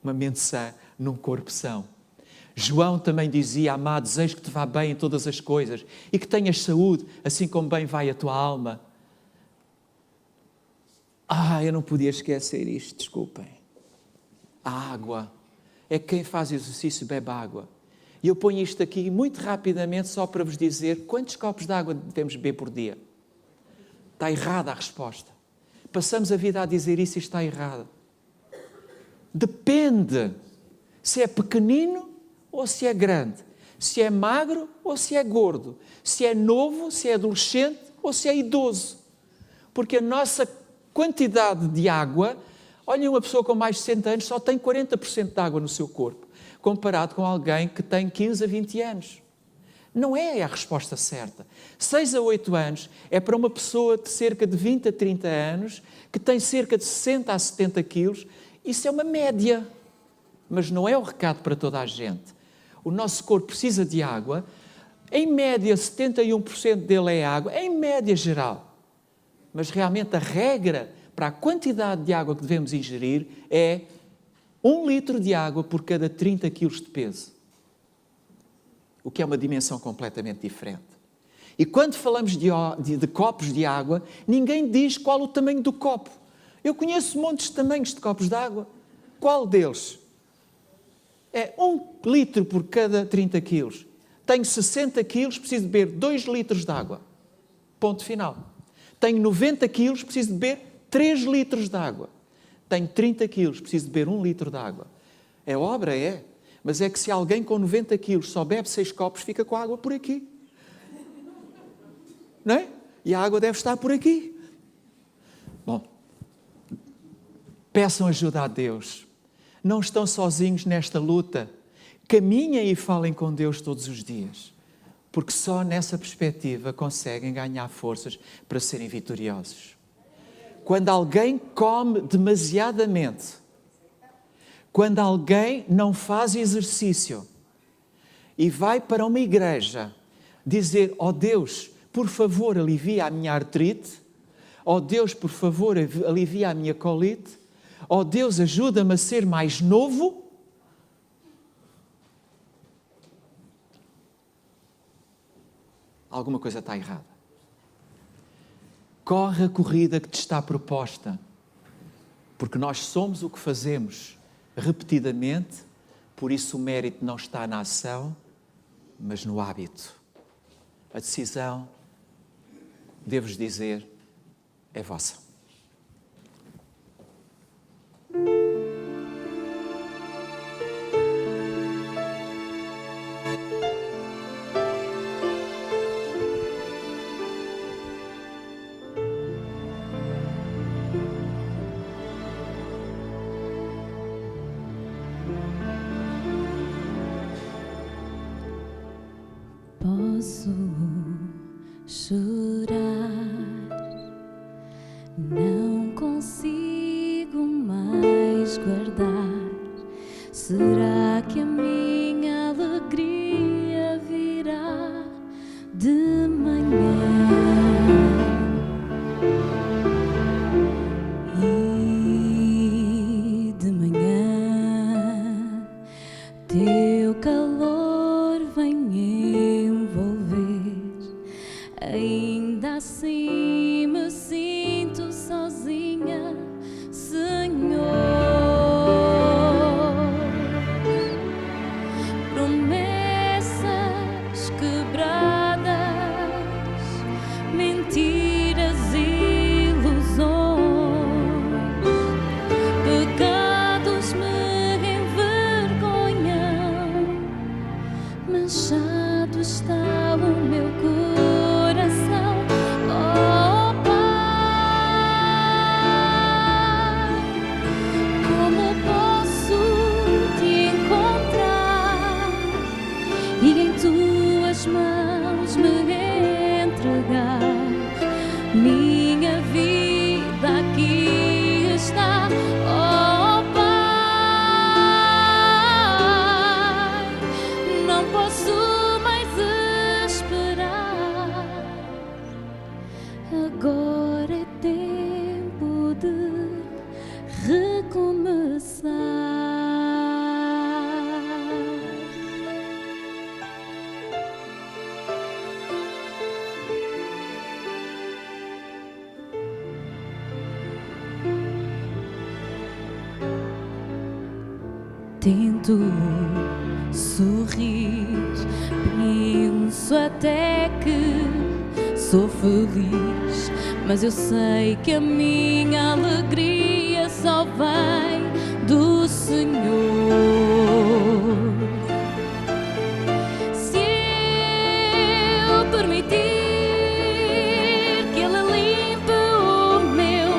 Uma mente sã num corpo são. João também dizia: amado, desejo que te vá bem em todas as coisas e que tenhas saúde, assim como bem vai a tua alma. Eu não podia esquecer isto, desculpem. A água. É que quem faz exercício bebe água. E eu ponho isto aqui muito rapidamente só para vos dizer quantos copos de água devemos beber por dia. Está errada a resposta. Passamos a vida a dizer isso e está errada. Depende se é pequenino ou se é grande, se é magro ou se é gordo, se é novo, se é adolescente ou se é idoso. Porque a nossa quantidade de água, olhem, uma pessoa com mais de 60 anos só tem 40% de água no seu corpo, comparado com alguém que tem 15 a 20 anos. Não é a resposta certa. 6 a 8 anos é para uma pessoa de cerca de 20 a 30 anos, que tem cerca de 60 a 70 quilos. Isso é uma média, mas não é o recado para toda a gente. O nosso corpo precisa de água. Em média, 71% dele é água, em média geral. Mas realmente a regra para a quantidade de água que devemos ingerir é 1 litro de água por cada 30 quilos de peso. O que é uma dimensão completamente diferente. E quando falamos de copos de água, ninguém diz qual o tamanho do copo. Eu conheço montes de tamanhos de copos de água. Qual deles? É 1 litro por cada 30 quilos. Tenho 60 quilos, preciso beber 2 litros de água. Ponto final. Tenho 90 quilos, preciso beber 3 litros de água. Tenho 30 quilos, preciso beber 1 litro de água. É obra, é. Mas é que se alguém com 90 quilos só bebe 6 copos, fica com a água por aqui. Não é? E a água deve estar por aqui. Bom, peçam ajuda a Deus. Não estão sozinhos nesta luta. Caminhem e falem com Deus todos os dias. Porque só nessa perspectiva conseguem ganhar forças para serem vitoriosos. Quando alguém come demasiadamente, quando alguém não faz exercício e vai para uma igreja dizer: ó Deus, por favor, alivia a minha artrite. Ó Deus, por favor, alivia a minha colite. Ó Deus, ajuda-me a ser mais novo. Alguma coisa está errada. Corre a corrida que te está proposta, porque nós somos o que fazemos repetidamente, por isso o mérito não está na ação, mas no hábito. A decisão, devo-vos dizer, é vossa. Posso chorar, não consigo mais guardar. Será que a minha alegria virá de manhã? E de manhã teu calor vem envolver. Ainda assim me sinto sozinha, Senhor. Promessas quebradas, mentiras, ilusões, pecados me envergonham, manchado está o meu coração. Oh Pai, como posso te encontrar e em tuas mãos me entregar? Minha vida aqui está. Oh Pai, não posso mais esperar. Agora é tempo de recomeçar. Tento sorrir, penso até que sou feliz, mas eu sei que a minha alegria só vem do Senhor. Se eu permitir que Ele limpe o meu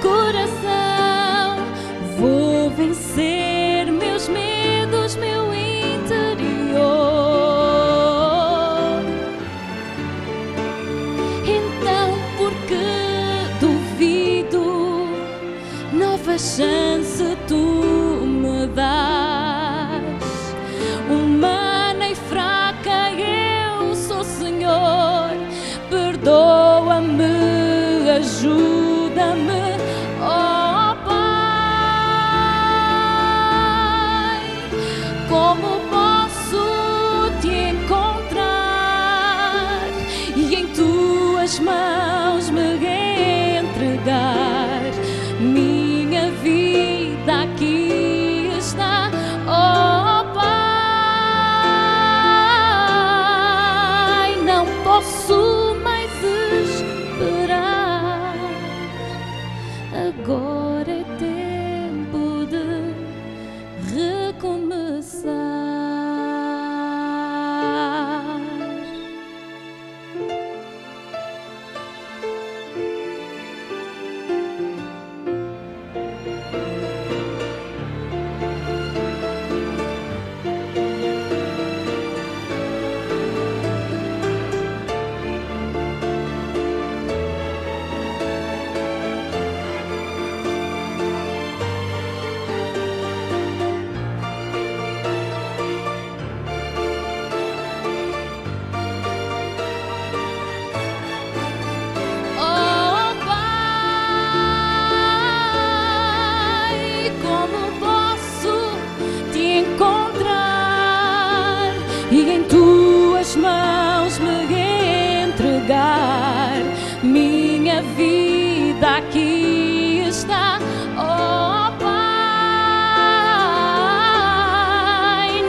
coração, vou vencer meus medos, meu interior. Então, porque duvido, nova chance tu me dás. Humana e fraca eu sou, Senhor, perdoa-me, ajuda-me. Oh Pai, como posso te encontrar e em tuas mãos me entregar? Minha vida aqui está. Oh Pai, não posso mais esperar. Agora é tempo de recomeçar. e em tuas mãos me entregar. Minha vida aqui está, oh Pai,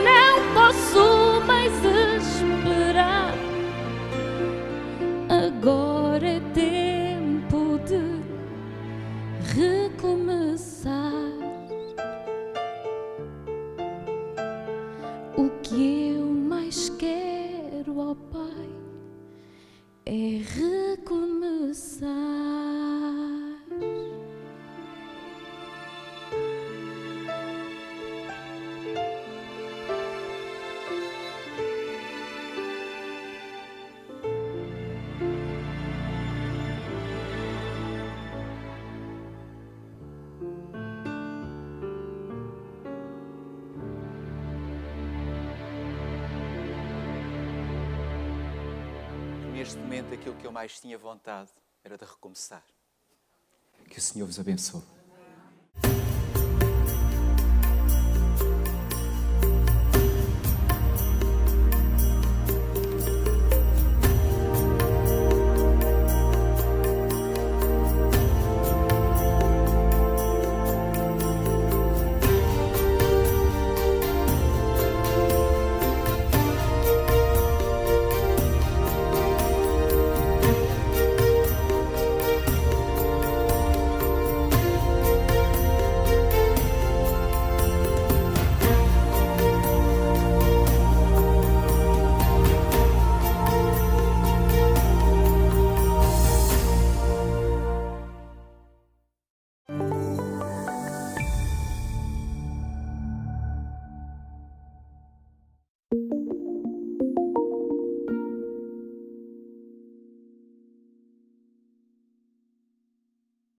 não posso mais esperar. Agora é tempo de recomeçar. O que eu mais quero, ó Pai, é recomeçar. Neste momento, aquilo que eu mais tinha vontade era de recomeçar. Que o Senhor vos abençoe.